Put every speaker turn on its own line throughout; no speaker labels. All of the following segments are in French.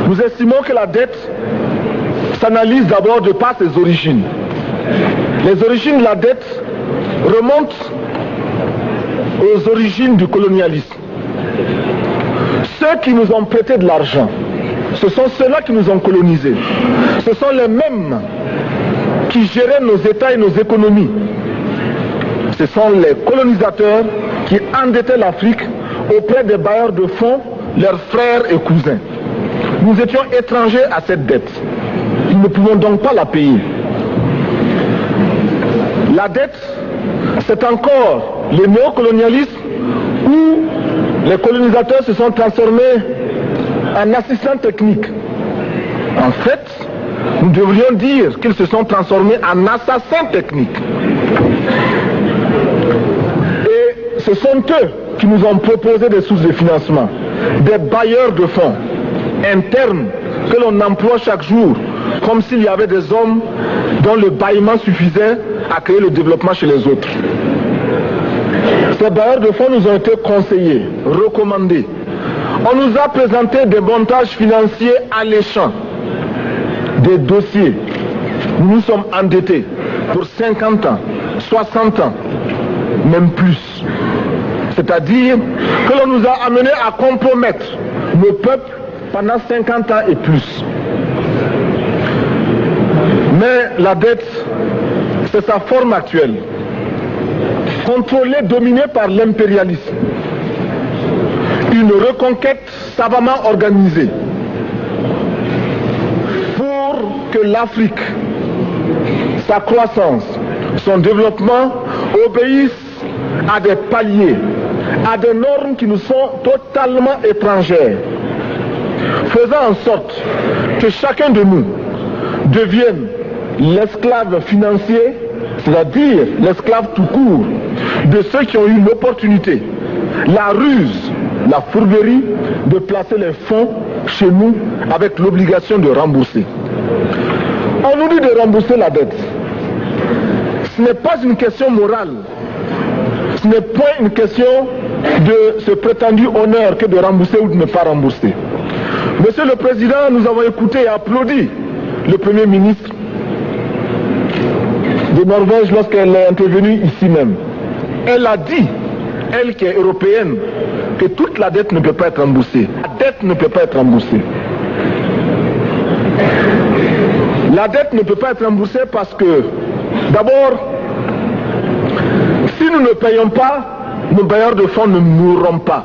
Nous estimons que la dette s'analyse d'abord de par ses origines. Les origines de la dette remontent aux origines du colonialisme. Ceux qui nous ont prêté de l'argent, ce sont ceux-là qui nous ont colonisés. Ce sont les mêmes qui géraient nos États et nos économies. Ce sont les colonisateurs qui endettaient l'Afrique auprès des bailleurs de fonds, leurs frères et cousins. Nous étions étrangers à cette dette. Nous ne pouvons donc pas la payer. La dette, c'est encore le néocolonialisme où les colonisateurs se sont transformés en assistants techniques. En fait, nous devrions dire qu'ils se sont transformés en assassins techniques. Et ce sont eux qui nous ont proposé des sources de financement, des bailleurs de fonds internes que l'on emploie chaque jour, comme s'il y avait des hommes dont le bâillement suffisait à créer le développement chez les autres. Ces bailleurs de fonds nous ont été conseillés, recommandés. On nous a présenté des montages financiers alléchants, des dossiers. Nous nous sommes endettés pour 50 ans, 60 ans, même plus. C'est-à-dire que l'on nous a amenés à compromettre nos peuples pendant 50 ans et plus. Mais la dette, c'est sa forme actuelle. Contrôlée, dominée par l'impérialisme. Une reconquête savamment organisée pour que l'Afrique, sa croissance, son développement obéissent à des paliers, à des normes qui nous sont totalement étrangères, faisant en sorte que chacun de nous devienne l'esclave financier, c'est-à-dire l'esclave tout court, de ceux qui ont eu l'opportunité, la ruse, la fourberie de placer les fonds chez nous avec l'obligation de rembourser. On nous dit de rembourser la dette. Ce n'est pas une question morale. Ce n'est pas une question de ce prétendu honneur que de rembourser ou de ne pas rembourser. Monsieur le Président, nous avons écouté et applaudi le Premier ministre de Norvège lorsqu'elle est intervenue ici même. Elle a dit, elle qui est européenne, que toute la dette ne peut pas être remboursée. La dette ne peut pas être remboursée. La dette ne peut pas être remboursée parce que, d'abord, si nous ne payons pas, nos bailleurs de fonds ne mourront pas.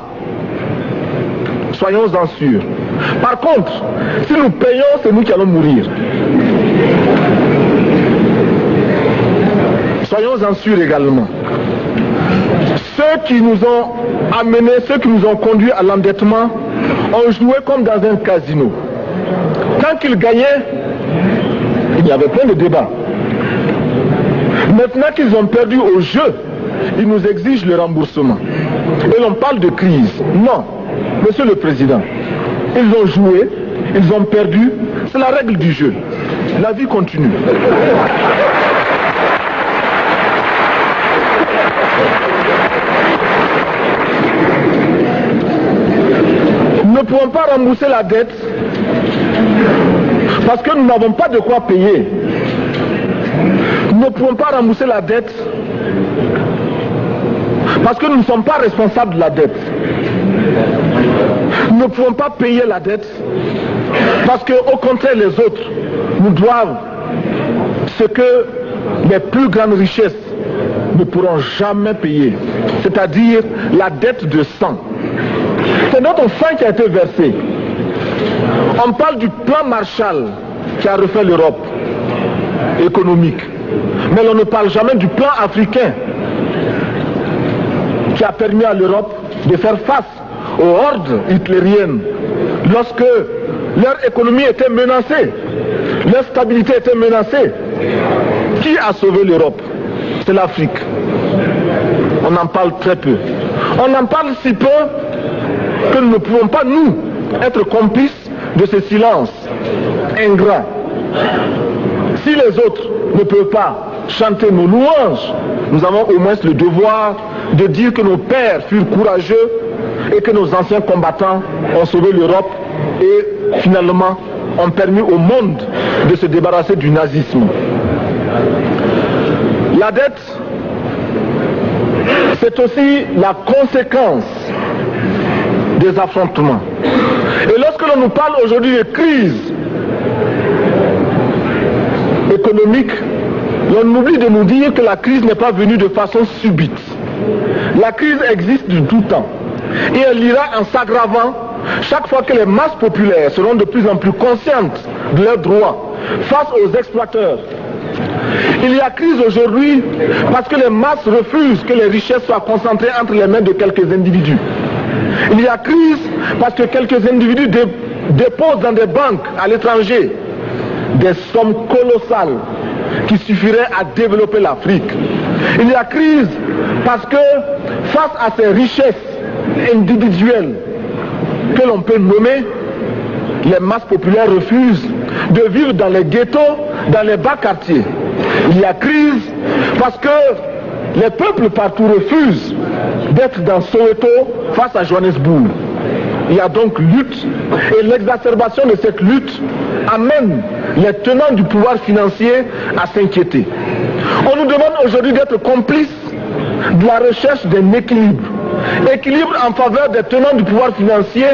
Soyons-en sûrs. Par contre, si nous payons, c'est nous qui allons mourir. Soyons-en sûrs également. Ceux qui nous ont amenés, ceux qui nous ont conduits à l'endettement, ont joué comme dans un casino. Quand ils gagnaient, il y avait plein de débats. Maintenant qu'ils ont perdu au jeu, ils nous exigent le remboursement. Et l'on parle de crise. Non, Monsieur le Président, ils ont joué, ils ont perdu, c'est la règle du jeu. La vie continue. Nous ne pouvons pas rembourser la dette parce que nous n'avons pas de quoi payer. Nous ne pouvons pas rembourser la dette parce que nous ne sommes pas responsables de la dette. Nous ne pouvons pas payer la dette parce qu'au contraire les autres nous doivent ce que les plus grandes richesses ne pourront jamais payer, c'est-à-dire la dette de sang. C'est notre sang qui a été versé. On parle du plan Marshall qui a refait l'Europe économique. Mais l'on ne parle jamais du plan africain qui a permis à l'Europe de faire face aux hordes hitlériennes lorsque leur économie était menacée, leur stabilité était menacée. Qui a sauvé l'Europe? C'est l'Afrique. On en parle très peu. On en parle si peu que nous ne pouvons pas, nous, être complices de ce silence ingrat. Si les autres ne peuvent pas chanter nos louanges, nous avons au moins le devoir de dire que nos pères furent courageux et que nos anciens combattants ont sauvé l'Europe et finalement ont permis au monde de se débarrasser du nazisme. La dette, c'est aussi la conséquence des affrontements. Et lorsque l'on nous parle aujourd'hui de crise économique, l'on oublie de nous dire que la crise n'est pas venue de façon subite. La crise existe de tout temps. Et elle ira en s'aggravant chaque fois que les masses populaires seront de plus en plus conscientes de leurs droits face aux exploiteurs. Il y a crise aujourd'hui parce que les masses refusent que les richesses soient concentrées entre les mains de quelques individus. Il y a crise parce que quelques individus déposent dans des banques à l'étranger des sommes colossales qui suffiraient à développer l'Afrique. Il y a crise parce que face à ces richesses individuelles que l'on peut nommer, les masses populaires refusent de vivre dans les ghettos, dans les bas quartiers. Il y a crise parce que les peuples partout refusent d'être dans Soweto face à Johannesburg. Il y a donc lutte, et l'exacerbation de cette lutte amène les tenants du pouvoir financier à s'inquiéter. On nous demande aujourd'hui d'être complices de la recherche d'un équilibre. Équilibre en faveur des tenants du pouvoir financier,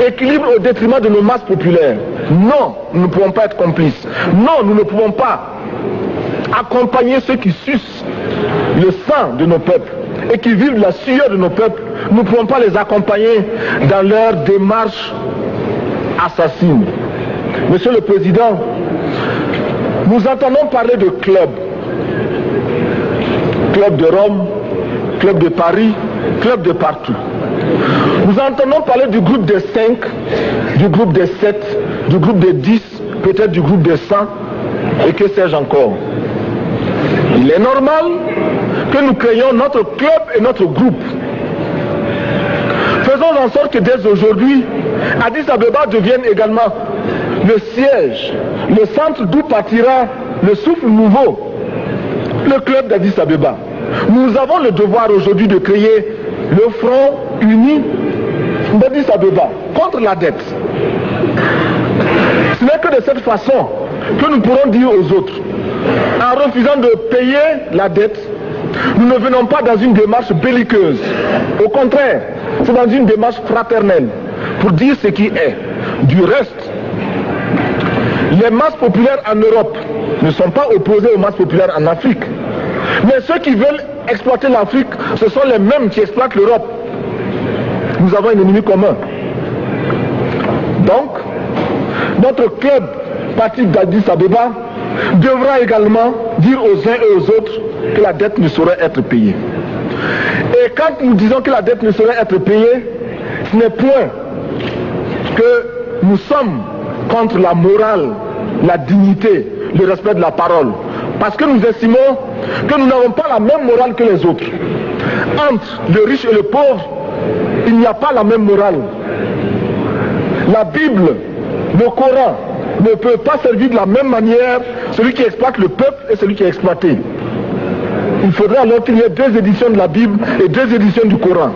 équilibre au détriment de nos masses populaires. Non, nous ne pouvons pas être complices. Non, nous ne pouvons pas accompagner ceux qui sucent le sang de nos peuples et qui vivent la sueur de nos peuples. Nous ne pouvons pas les accompagner dans leur démarche assassine. Monsieur le Président, nous entendons parler de clubs. Club de Rome, club de Paris, club de partout. Nous entendons parler du groupe des 5, du groupe des 7, du groupe des 10, peut-être du groupe des 100, et que sais-je encore. Il est normal que nous créions notre club et notre groupe. Faisons en sorte que dès aujourd'hui, Addis Abeba devienne également le siège, le centre d'où partira le souffle nouveau, le club d'Addis Abeba. Nous avons le devoir aujourd'hui de créer le front uni d'Addis Abeba contre la dette. Ce n'est que de cette façon que nous pourrons dire aux autres, en refusant de payer la dette, nous ne venons pas dans une démarche belliqueuse. Au contraire, c'est dans une démarche fraternelle pour dire ce qui est. Du reste, les masses populaires en Europe ne sont pas opposées aux masses populaires en Afrique. Mais ceux qui veulent exploiter l'Afrique, ce sont les mêmes qui exploitent l'Europe. Nous avons un ennemi commun. Donc, notre club, parti d'Addis Abeba, devra également dire aux uns et aux autres que la dette ne saurait être payée. Et quand nous disons que la dette ne saurait être payée, ce n'est point que nous sommes contre la morale, la dignité, le respect de la parole. Parce que nous estimons que nous n'avons pas la même morale que les autres. Entre le riche et le pauvre, il n'y a pas la même morale. La Bible, le Coran, ne peut pas servir de la même manière celui qui exploite le peuple et celui qui est exploité. Il faudrait alors qu'il y ait 2 éditions de la Bible et 2 éditions du Coran.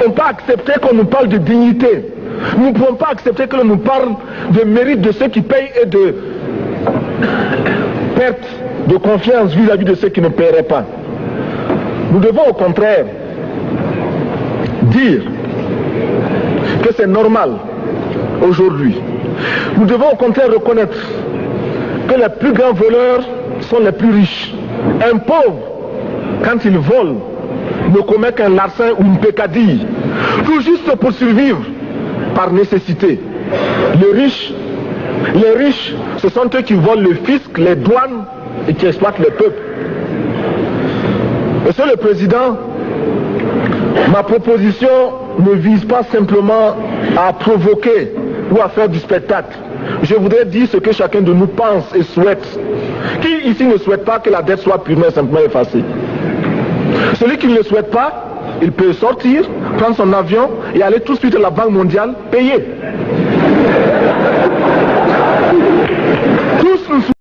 Nous ne pouvons pas accepter qu'on nous parle de dignité. Nous ne pouvons pas accepter que l'on nous parle de mérite de ceux qui payent et de perte de confiance vis-à-vis de ceux qui ne paieraient pas. Nous devons au contraire dire que c'est normal aujourd'hui. Nous devons au contraire reconnaître que les plus grands voleurs sont les plus riches. Un pauvre, quand il vole, ne commet qu'un larcin ou une peccadille, tout juste pour survivre par nécessité. Les riches, ce sont eux qui volent le fisc, les douanes et qui exploitent le peuple. Monsieur le Président, ma proposition ne vise pas simplement à provoquer ou à faire du spectacle. Je voudrais dire ce que chacun de nous pense et souhaite. Qui ici ne souhaite pas que la dette soit purement et simplement effacée? Celui qui ne le souhaite pas, il peut sortir, prendre son avion et aller tout de suite à la Banque mondiale payer.